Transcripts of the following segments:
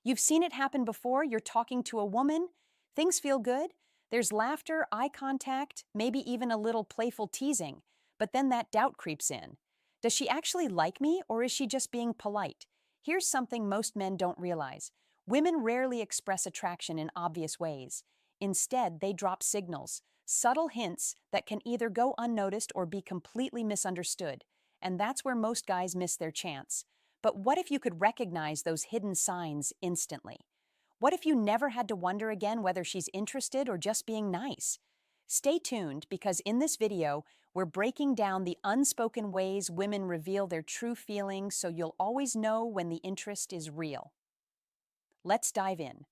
You've seen it happen before. You're talking to a woman, things feel good. There's laughter, eye contact, maybe even a little playful teasing. But then that doubt creeps in. Does she actually like me, or is she just being polite? Here's something most men don't realize. Women rarely express attraction in obvious ways. Instead, they drop signals, subtle hints that can either go unnoticed or be completely misunderstood. And that's where most guys miss their chance. But what if you could recognize those hidden signs instantly? What if you never had to wonder again whether she's interested or just being nice? Stay tuned because in this video, we're breaking down the unspoken ways women reveal their true feelings so you'll always know when the interest is real. Let's dive in.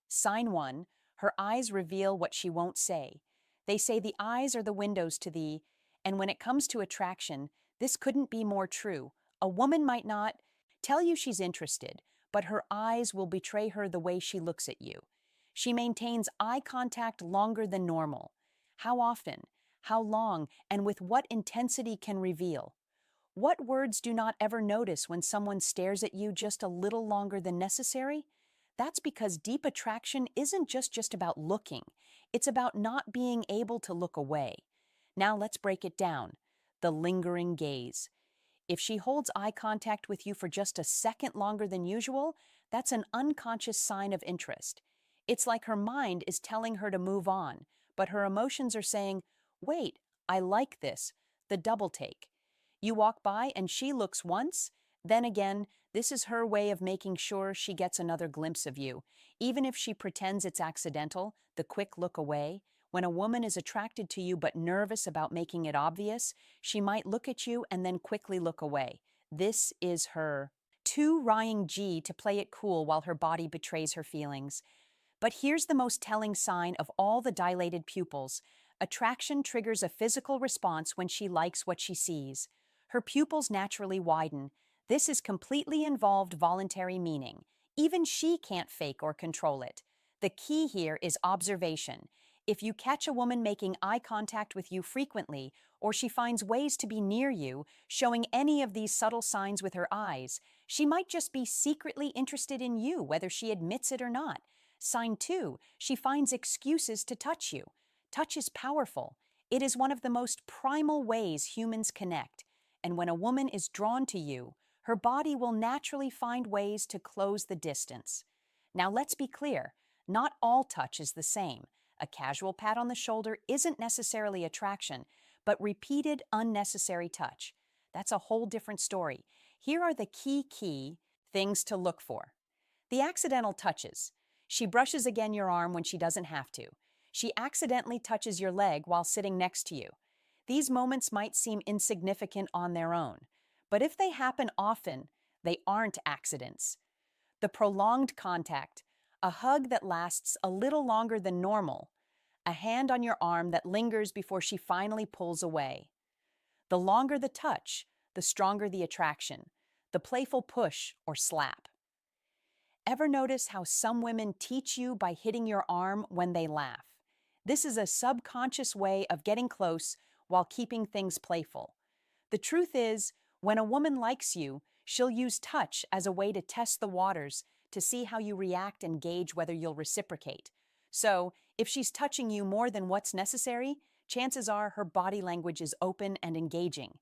Sign 1. Her eyes reveal what she won't say. They say the eyes are the windows to thee, and when it comes to attraction, this couldn't be more true. A woman might not tell you she's interested, but her eyes will betray her the way she looks at you. She maintains eye contact longer than normal. How often, how long, and with what intensity can reveal. What words do not ever notice when someone stares at you just a little longer than necessary? That's because deep attraction isn't just about looking. It's about not being able to look away. Now let's break it down. The lingering gaze. If she holds eye contact with you for just a second longer than usual, that's an unconscious sign of interest. It's like her mind is telling her to move on, but her emotions are saying, wait, I like this, the double take. You walk by and she looks once, then again, this is her way of making sure she gets another glimpse of you. Even if she pretends it's accidental, the quick look away, when a woman is attracted to you but nervous about making it obvious, she might look at you and then quickly look away. This is her 2 Rying G to play it cool while her body betrays her feelings. But here's the most telling sign of all the dilated pupils. Attraction triggers a physical response when she likes what she sees. Her pupils naturally widen. This is completely involved voluntary meaning. Even she can't fake or control it. The key here is observation. If you catch a woman making eye contact with you frequently, or she finds ways to be near you, showing any of these subtle signs with her eyes, she might just be secretly interested in you, whether she admits it or not. Sign 2, she finds excuses to touch you. Touch is powerful. It is one of the most primal ways humans connect. And when a woman is drawn to you, her body will naturally find ways to close the distance. Now let's be clear, not all touch is the same. A casual pat on the shoulder isn't necessarily attraction, but repeated unnecessary touch. That's a whole different story. Here are the key things to look for. The accidental touches. She brushes again your arm when she doesn't have to. She accidentally touches your leg while sitting next to you. These moments might seem insignificant on their own, but if they happen often, they aren't accidents. The prolonged contact, a hug that lasts a little longer than normal, a hand on your arm that lingers before she finally pulls away. The longer the touch, the stronger the attraction, the playful push or slap. Ever notice how some women teach you by hitting your arm when they laugh? This is a subconscious way of getting close while keeping things playful. The truth is, when a woman likes you, she'll use touch as a way to test the waters, to see how you react and gauge whether you'll reciprocate. So, if she's touching you more than what's necessary, chances are her body language is open and engaging.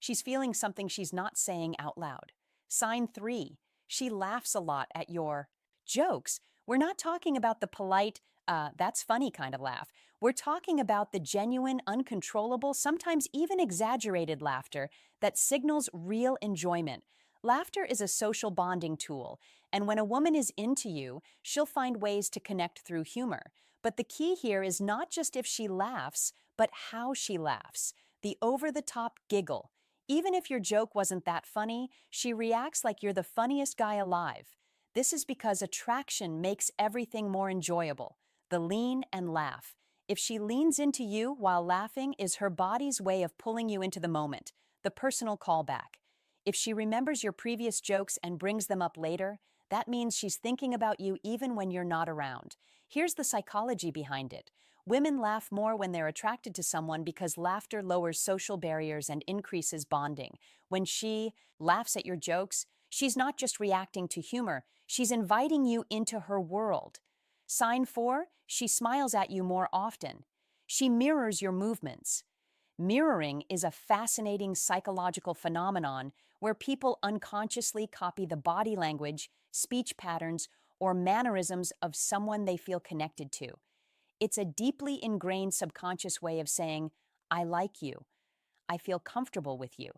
She's feeling something she's not saying out loud. Sign 3. She laughs a lot at your jokes. We're not talking about the polite, that's funny kind of laugh. We're talking about the genuine, uncontrollable, sometimes even exaggerated laughter that signals real enjoyment. Laughter is a social bonding tool, and when a woman is into you, she'll find ways to connect through humor. But the key here is not just if she laughs, but how she laughs. The over-the-top giggle. Even if your joke wasn't that funny, she reacts like you're the funniest guy alive. This is because attraction makes everything more enjoyable. The lean and laugh. If she leans into you while laughing is her body's way of pulling you into the moment, the personal callback. If she remembers your previous jokes and brings them up later, that means she's thinking about you even when you're not around. Here's the psychology behind it. Women laugh more when they're attracted to someone because laughter lowers social barriers and increases bonding. When she laughs at your jokes, She's not just reacting to humor, she's inviting you into her world. Sign 4, she smiles at you more often. She mirrors your movements. Mirroring is a fascinating psychological phenomenon where people unconsciously copy the body language, speech patterns, or mannerisms of someone they feel connected to. It's a deeply ingrained subconscious way of saying, I like you, I feel comfortable with you.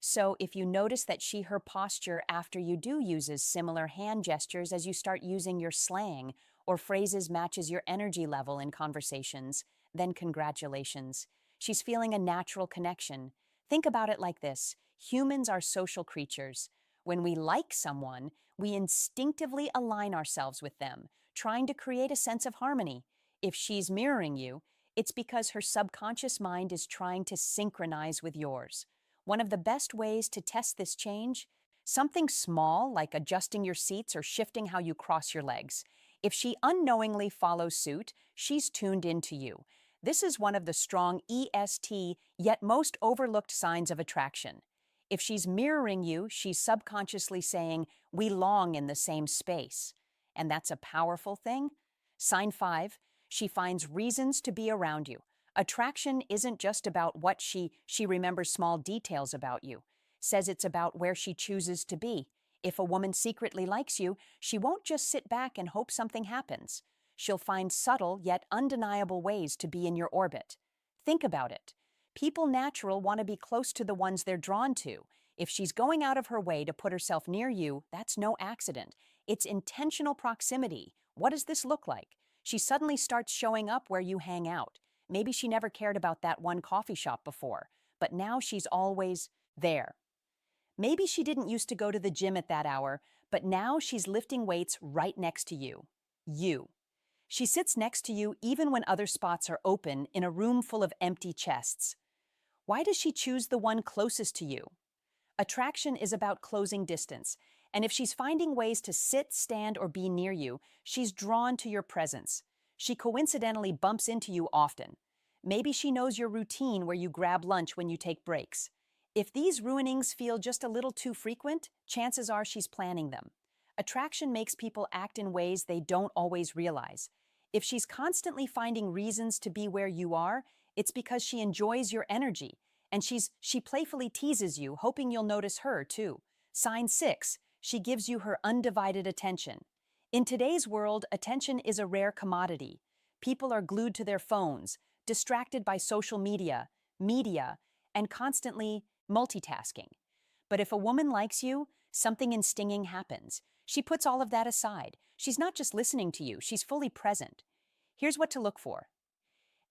So if you notice that her posture after you do uses similar hand gestures as you start using your slang or phrases matches your energy level in conversations, then congratulations. She's feeling a natural connection. Think about it like this. Humans are social creatures. When we like someone, we instinctively align ourselves with them, trying to create a sense of harmony. If she's mirroring you, it's because her subconscious mind is trying to synchronize with yours. One of the best ways to test this change? Something small like adjusting your seats or shifting how you cross your legs. If she unknowingly follows suit, she's tuned into you. This is one of the strong EST, yet most overlooked signs of attraction. If she's mirroring you, she's subconsciously saying, we belong in the same space. And that's a powerful thing. Sign 5, she finds reasons to be around you. Attraction isn't just about what she remembers small details about you. Says it's about where she chooses to be. If a woman secretly likes you, she won't just sit back and hope something happens. She'll find subtle yet undeniable ways to be in your orbit. Think about it. People natural want to be close to the ones they're drawn to. If she's going out of her way to put herself near you, that's no accident. It's intentional proximity. What does this look like? She suddenly starts showing up where you hang out. Maybe she never cared about that one coffee shop before, but now she's always there. Maybe she didn't used to go to the gym at that hour, but now she's lifting weights right next to you. You. She sits next to you even when other spots are open in a room full of empty chests. Why does she choose the one closest to you? Attraction is about closing distance, and if she's finding ways to sit, stand, or be near you, she's drawn to your presence. She coincidentally bumps into you often. Maybe she knows your routine where you grab lunch when you take breaks. If these ruinings feel just a little too frequent, chances are she's planning them. Attraction makes people act in ways they don't always realize. If she's constantly finding reasons to be where you are, it's because she enjoys your energy, and she playfully teases you, hoping you'll notice her too. Sign 6, she gives you her undivided attention. In today's world, attention is a rare commodity. People are glued to their phones, distracted by social media, and constantly multitasking. But if a woman likes you, something instinging happens. She puts all of that aside. She's not just listening to you, she's fully present. Here's what to look for.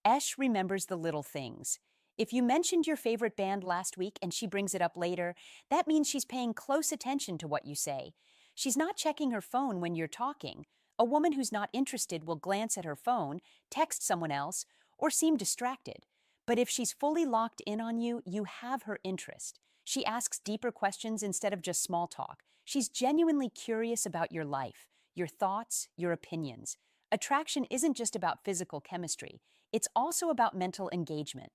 Esh remembers the little things. If you mentioned your favorite band last week and she brings it up later, that means she's paying close attention to what you say. She's not checking her phone when you're talking. A woman who's not interested will glance at her phone, text someone else, or seem distracted. But if she's fully locked in on you, you have her interest. She asks deeper questions instead of just small talk. She's genuinely curious about your life, your thoughts, your opinions. Attraction isn't just about physical chemistry. It's also about mental engagement.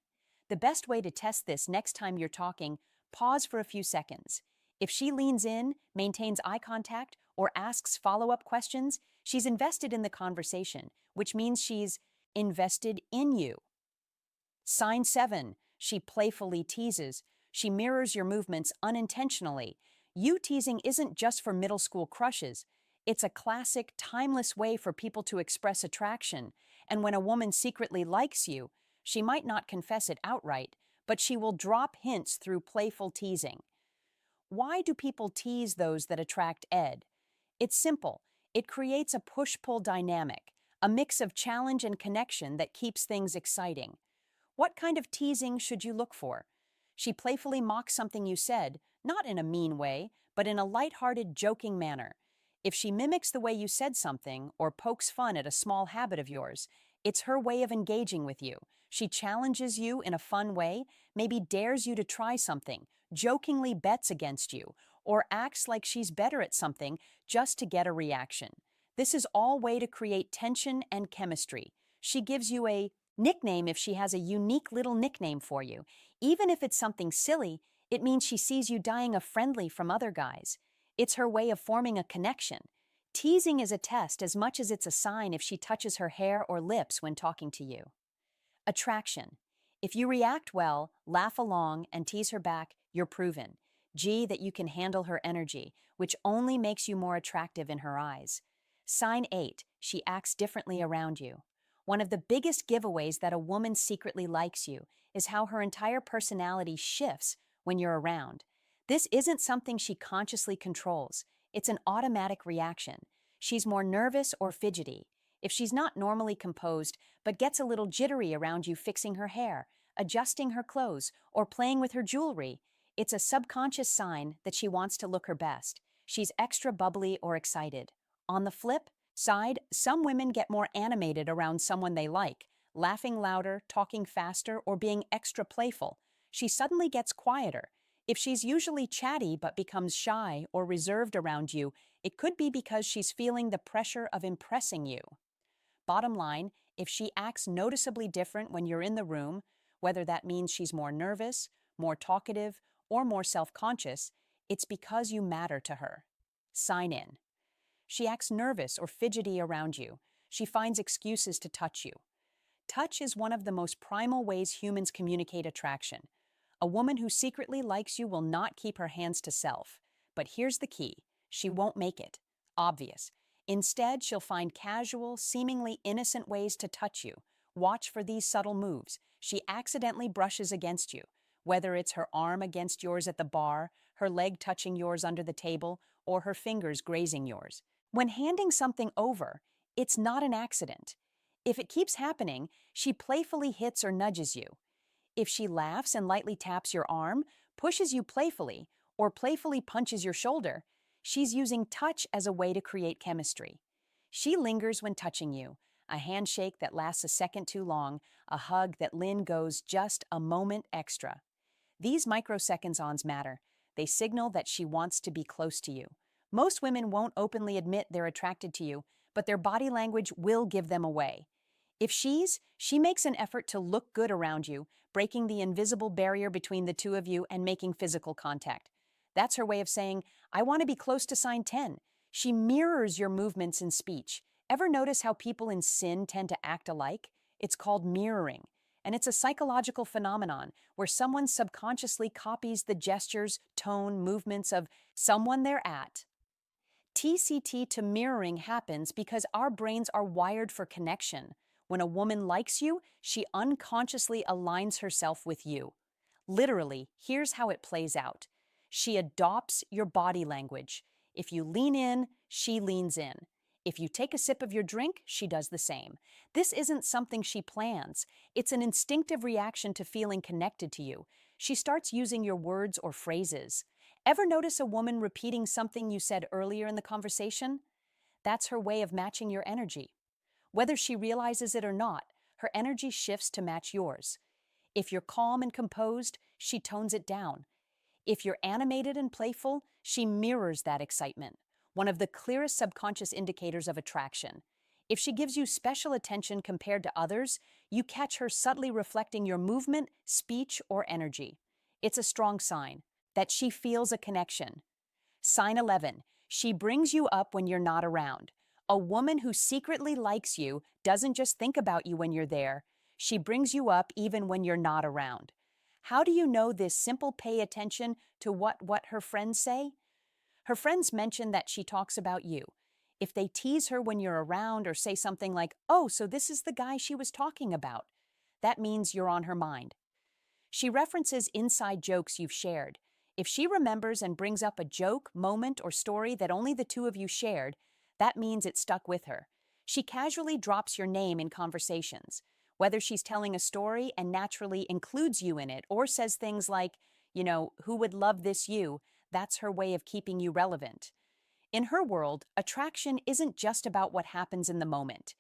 The best way to test this next time you're talking, pause for a few seconds. If she leans in, maintains eye contact, or asks follow-up questions, she's invested in the conversation, which means she's invested in you. Sign 7, she playfully teases. She mirrors your movements unintentionally. You teasing isn't just for middle school crushes. It's a classic, timeless way for people to express attraction. And when a woman secretly likes you, she might not confess it outright, but she will drop hints through playful teasing. Why do people tease those that attract Ed? It's simple. It creates a push-pull dynamic, a mix of challenge and connection that keeps things exciting. What kind of teasing should you look for? She playfully mocks something you said, not in a mean way, but in a light-hearted, joking manner. If she mimics the way you said something or pokes fun at a small habit of yours, it's her way of engaging with you. She challenges you in a fun way, maybe dares you to try something, jokingly bets against you, or acts like she's better at something just to get a reaction. This is all way to create tension and chemistry. She gives you a nickname if she has a unique little nickname for you. Even if it's something silly, it means she sees you dying a friendly from other guys. It's her way of forming a connection. Teasing is a test as much as it's a sign if she touches her hair or lips when talking to you. Attraction. If you react well, laugh along, and tease her back, you're proven. That you can handle her energy, which only makes you more attractive in her eyes. Sign 8. She acts differently around you. One of the biggest giveaways that a woman secretly likes you is how her entire personality shifts when you're around. This isn't something she consciously controls. It's an automatic reaction. She's more nervous or fidgety. If she's not normally composed, but gets a little jittery around you fixing her hair, adjusting her clothes, or playing with her jewelry, it's a subconscious sign that she wants to look her best. She's extra bubbly or excited. On the flip side, some women get more animated around someone they like, laughing louder, talking faster, or being extra playful. She suddenly gets quieter. If she's usually chatty but becomes shy or reserved around you, it could be because she's feeling the pressure of impressing you. Bottom line, if she acts noticeably different when you're in the room, whether that means she's more nervous, more talkative, or more self-conscious, it's because you matter to her. Sign in. She acts nervous or fidgety around you. She finds excuses to touch you. Touch is one of the most primal ways humans communicate attraction. A woman who secretly likes you will not keep her hands to self. But here's the key. She won't make it obvious. Instead, she'll find casual, seemingly innocent ways to touch you. Watch for these subtle moves. She accidentally brushes against you, whether it's her arm against yours at the bar, her leg touching yours under the table, or her fingers grazing yours. When handing something over, it's not an accident. If it keeps happening, she playfully hits or nudges you. If she laughs and lightly taps your arm, pushes you playfully, or playfully punches your shoulder, she's using touch as a way to create chemistry. She lingers when touching you, a handshake that lasts a second too long, a hug that goes just a moment extra. These microseconds matter. They signal that she wants to be close to you. Most women won't openly admit they're attracted to you, but their body language will give them away. If she makes an effort to look good around you, breaking the invisible barrier between the two of you and making physical contact. That's her way of saying, I want to be close to sign 10. She mirrors your movements and speech. Ever notice how people in sin tend to act alike? It's called mirroring, and it's a psychological phenomenon where someone subconsciously copies the gestures, tone, movements of someone they're at. TCT to mirroring happens because our brains are wired for connection. When a woman likes you, she unconsciously aligns herself with you. Literally, here's how it plays out. She adopts your body language. If you lean in, she leans in. If you take a sip of your drink, she does the same. This isn't something she plans. It's an instinctive reaction to feeling connected to you. She starts using your words or phrases. Ever notice a woman repeating something you said earlier in the conversation? That's her way of matching your energy. Whether she realizes it or not, her energy shifts to match yours. If you're calm and composed, she tones it down. If you're animated and playful, she mirrors that excitement, one of the clearest subconscious indicators of attraction. If she gives you special attention compared to others, you catch her subtly reflecting your movement, speech, or energy. It's a strong sign that she feels a connection. Sign 11. She brings you up when you're not around. A woman who secretly likes you doesn't just think about you when you're there. She brings you up even when you're not around. How do you know this simple pay attention to what her friends say? Her friends mention that she talks about you. If they tease her when you're around or say something like, oh, so this is the guy she was talking about, that means you're on her mind. She references inside jokes you've shared. If she remembers and brings up a joke, moment, or story that only the two of you shared, that means it stuck with her. She casually drops your name in conversations. Whether she's telling a story and naturally includes you in it or says things like, who would love this you, that's her way of keeping you relevant. In her world, attraction isn't just about what happens in the moment.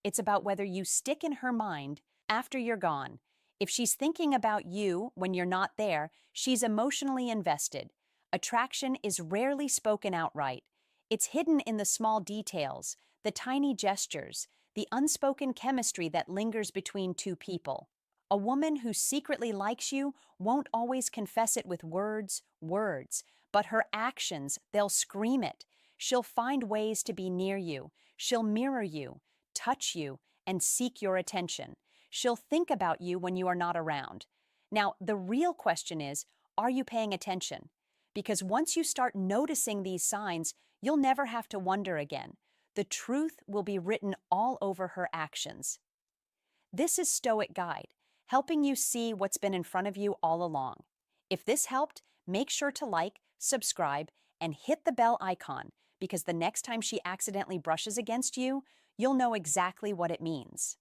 It's about whether you stick in her mind after you're gone. If she's thinking about you when you're not there, she's emotionally invested. Attraction is rarely spoken outright. It's hidden in the small details, the tiny gestures, the unspoken chemistry that lingers between two people. A woman who secretly likes you won't always confess it with words, But her actions, they'll scream it. She'll find ways to be near you. She'll mirror you, touch you, and seek your attention. She'll think about you when you are not around. Now, the real question is, are you paying attention? Because once you start noticing these signs, you'll never have to wonder again. The truth will be written all over her actions. This is Stoic Guide, helping you see what's been in front of you all along. If this helped, make sure to like, subscribe, and hit the bell icon because the next time she accidentally brushes against you, you'll know exactly what it means.